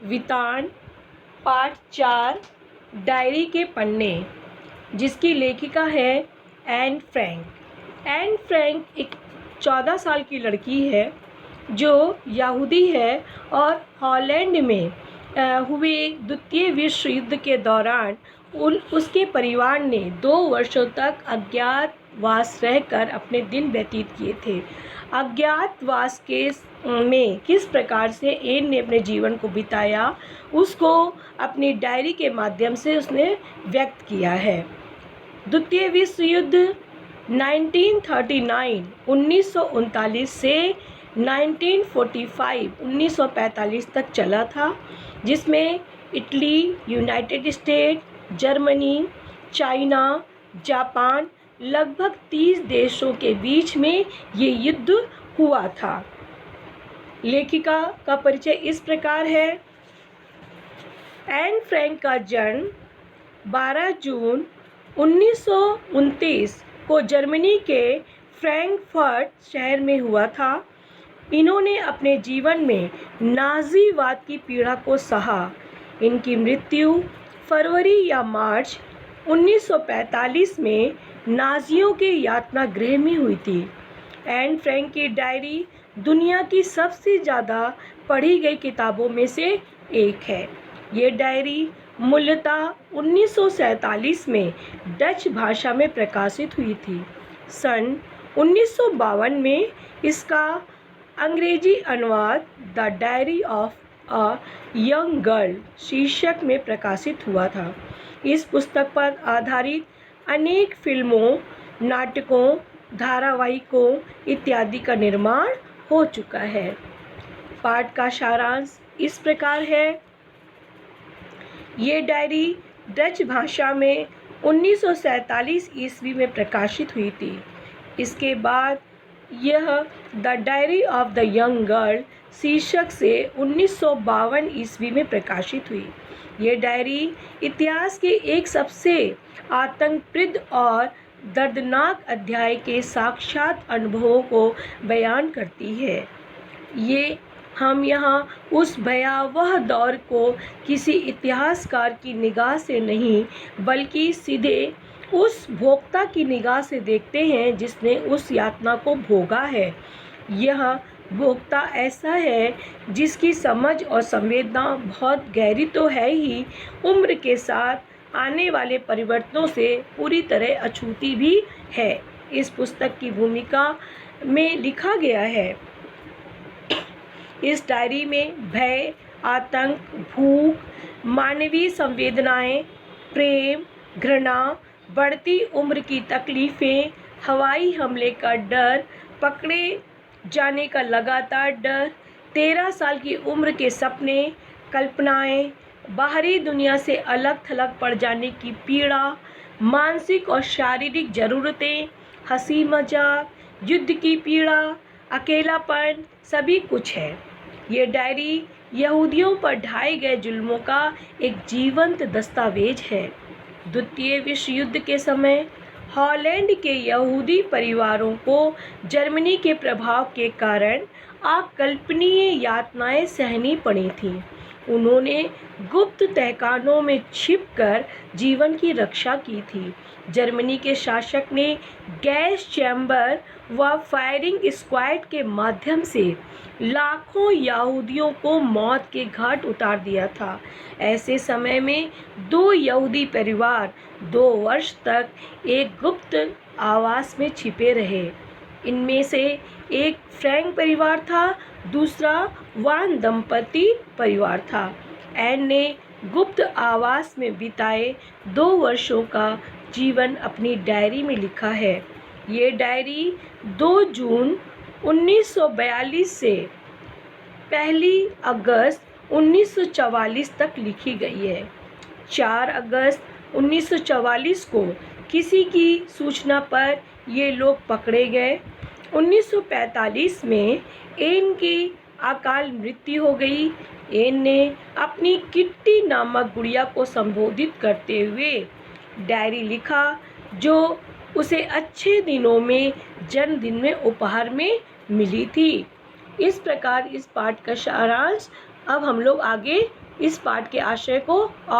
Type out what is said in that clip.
वितान part 4 diary के पन्ने, जिसकी लेखिका है एन फ्रैंक। एन फ्रैंक एक 14 साल की लड़की है जो यहूदी है और हॉलैंड में हुए द्वितीय विश्व युद्ध के दौरान उसके परिवार ने 2 वर्षों तक अज्ञातवास रहकर अपने दिन व्यतीत किए थे। अज्ञातवास में किस प्रकार से एन ने अपने जीवन को बिताया, उसको अपनी डायरी के माध्यम से उसने व्यक्त किया है। द्वितीय विश्व युद्ध 1939 से 1945 तक चला था, जिसमें Italy, United state, Germany, China, Japan लगभग 30 देशों के बीच में ये युद्ध हुआ था। लेखिका का परिचय इस प्रकार है। एन फ्रैंक का जन्म 12 जून 1929 को जर्मनी के फ्रैंकफर्ट शहर में हुआ था। इन्होंने अपने जीवन में नाज़ीवाद की पीड़ा को सहा। इनकी मृत्यु फरवरी या मार्च 1945 में नाज़ियों के यातना गृह में हुई थी। एन फ्रैंक की डायरी दुनिया की सबसे ज़्यादा पढ़ी गई किताबों में से एक है। ये डायरी मूलतः 1947 में डच भाषा में प्रकाशित हुई थी। सन 1952 में इसका अंग्रेजी अनुवाद the diary of a young girl शीर्षक में प्रकाशित हुआ था। इस पुस्तक पर आधारित अनेक फिल्मों, नाटकों, धारावाहिकों इत्यादि का निर्माण हो चुका है। पाठ का सारांश इस प्रकार है। ये डायरी डच भाषा में 1947 ईस्वी में प्रकाशित हुई थी। इसके बाद यह the diary of the young girl शीर्षक से 1952 ईस्वी में प्रकाशित हुई। ये डायरी इतिहास के एक सबसे आतंकप्रद और दर्दनाक अध्याय के साक्षात अनुभवों को बयान करती है। हम यहाँ उस भयावह दौर को किसी इतिहासकार की निगाह से नहीं, बल्कि सीधे उस भोक्ता की निगाह से देखते हैं जिसने उस यातना को भोगा है। यह भोक्ता ऐसा है जिसकी समझ और संवेदना बहुत गहरी तो है ही, उम्र के साथ आने वाले परिवर्तनों से पूरी तरह अछूती भी है। इस पुस्तक की भूमिका में लिखा गया है। इस डायरी में भय, आतंक, भूख, मानवीय संवेदनाएं, प्रेम, घृणा, बढ़ती उम्र की तकलीफ़ें, हवाई हमले का डर, पकड़े जाने का लगातार डर, 13 साल की उम्र के सपने, कल्पनाएं, बाहरी दुनिया से अलग थलग पड़ जाने की पीड़ा, मानसिक और शारीरिक ज़रूरतें, हंसी मजाक, युद्ध की पीड़ा, अकेलापन, सभी कुछ है। ये डायरी यहूदियों पर ढाए गए जुल्मों का एक जीवंत दस्तावेज है। द्वितीय विश्व युद्ध के समय हॉलैंड के यहूदी परिवारों को जर्मनी के प्रभाव के कारण अकल्पनीय यातनाएं सहनी पड़ी थीं। उन्होंने गुप्त तहखानों में छिपकर जीवन की रक्षा की थी। जर्मनी के शासक ने गैस चैम्बर व फायरिंग स्क्वाड के माध्यम से लाखों यहूदियों को मौत के घाट उतार दिया था। ऐसे समय में 2 यहूदी परिवार 2 वर्ष तक एक गुप्त आवास में छिपे रहे। इनमें से एक फ्रैंक परिवार था, दूसरा वान दंपति परिवार था। एन ने गुप्त आवास में बिताए 2 वर्षों का जीवन अपनी डायरी में लिखा है। ये डायरी 2 जून 1942 से 1 अगस्त 1944 तक लिखी गई है। 4 अगस्त 1944 को किसी की सूचना पर ये लोग पकड़े गए। 1945 में एन की अकाल मृत्यु हो गई। एन ने अपनी किट्टी नामक गुड़िया को संबोधित करते हुए डायरी लिखा, जो उसे अच्छे दिनों में जन्मदिन में उपहार में मिली थी। इस प्रकार इस पाठ का सारांश अब हम लोग आगे इस पाठ के आशय को और